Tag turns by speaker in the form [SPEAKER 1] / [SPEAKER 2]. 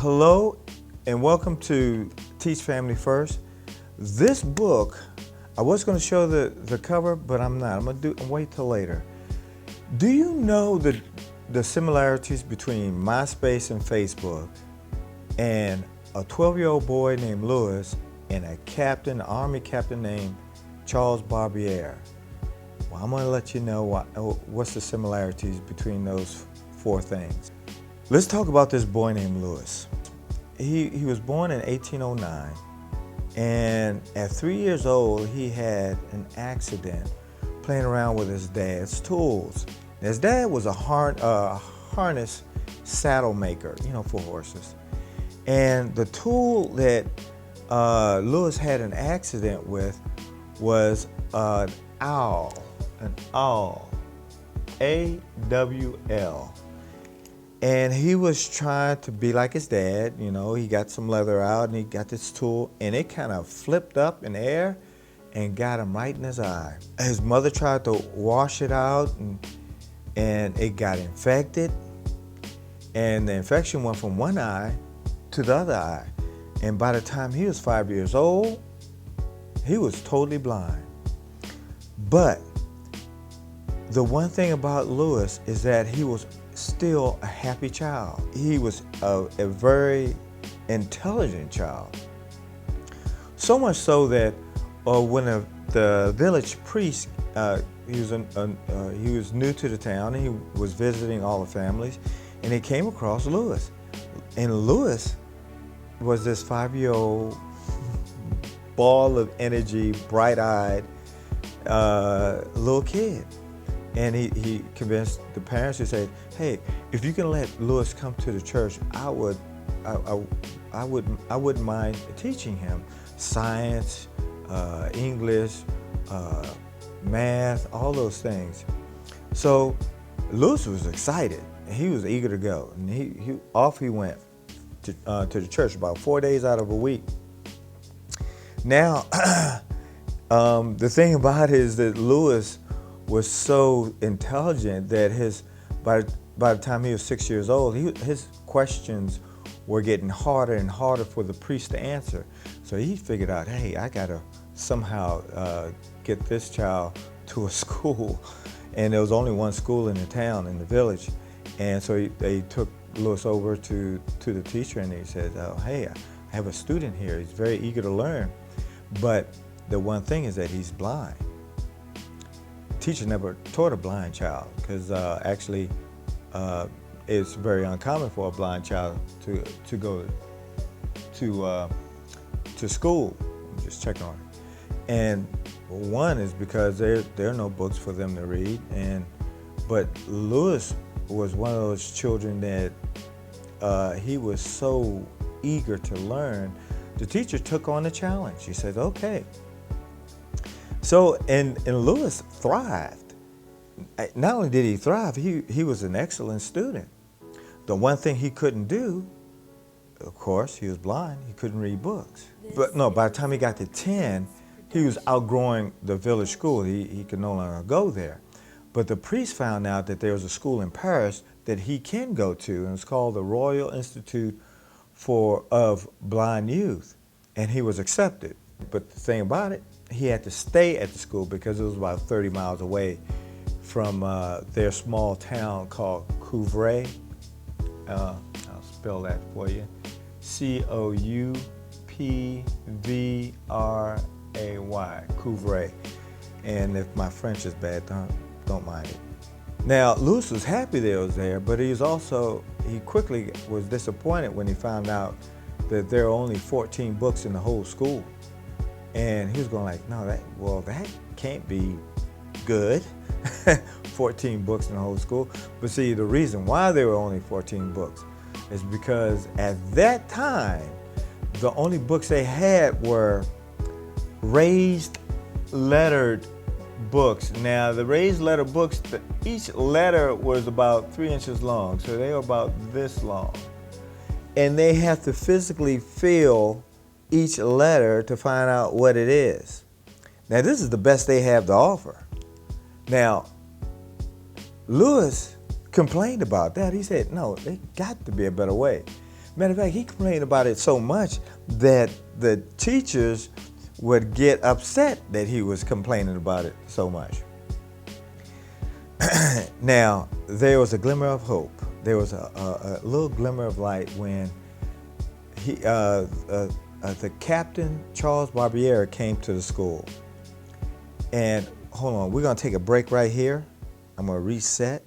[SPEAKER 1] Hello and welcome to Teach Family First. This book, I was going to show the cover, but I'm not. I'm going to wait till later. Do you know the similarities between Myspace and Facebook and a 12-year-old boy named Louis and an army captain named Charles Barbier? Well, I'm going to let you know what's the similarities between those four things. Let's talk about this boy named Louis. He was born in 1809, and at 3 years old, he had an accident playing around with his dad's tools. His dad was a harness saddle maker, for horses. And the tool that Louis had an accident with was an awl, A-W-L. And he was trying to be like his dad, he got some leather out and he got this tool and it kind of flipped up in the air and got him right in his eye. His mother tried to wash it out and it got infected, and the infection went from one eye to the other eye. And by the time he was 5 years old, he was totally blind. But the one thing about Louis is that he was still a happy child. He was a very intelligent child. So much so that when the village priest, he was new to the town and he was visiting all the families, and he came across Louis. And Louis was this 5-year-old ball of energy, bright-eyed little kid. And he convinced the parents to say, "Hey, if you can let Louis come to the church, I wouldn't mind teaching him science, English, math, all those things." So Louis was excited. He was eager to go, and he went to the church about 4 days out of a week. Now, the thing about it is that Louis was so intelligent that by the time he was 6 years old, his questions were getting harder and harder for the priest to answer. So he figured out, hey, I gotta somehow get this child to a school. And there was only one school in the town, in the village. And so they took Louis over to the teacher, and he said, hey, I have a student here. He's very eager to learn. But the one thing is that he's blind. Teacher never taught a blind child, because actually it's very uncommon for a blind child to go to school. I'm just checking on it. And one is because there are no books for them to read, but Louis was one of those children that he was so eager to learn. The teacher took on the challenge. She said, okay. So, and Louis thrived. Not only did he thrive, he was an excellent student. The one thing he couldn't do, of course, he was blind, he couldn't read books. But no, by the time he got to 10, he was outgrowing the village school. He could no longer go there. But the priest found out that there was a school in Paris that he can go to, and it's called the Royal Institute of Blind Youth. And he was accepted. But the thing about it, he had to stay at the school because it was about 30 miles away from their small town called Couvray. I'll spell that for you. Coupvray, Couvray. And if my French is bad, don't mind it. Now, Louis was happy that it was there, but he quickly was disappointed when he found out that there are only 14 books in the whole school. And he was going like, no, that can't be good. 14 books in the whole school. But see, the reason why there were only 14 books is because at that time, the only books they had were raised lettered books. Now, the raised letter books, each letter was about 3 inches long, so they were about this long. And they have to physically feel each letter to find out what it is. Now, this is the best they have to offer. Now, Louis complained about that. He said, no, there got to be a better way. Matter of fact, he complained about it so much that the teachers would get upset that he was complaining about it so much. Now, there was a glimmer of hope. There was a little glimmer of light when the captain, Charles Barbier, came to the school. And hold on, we're going to take a break right here. I'm going to reset.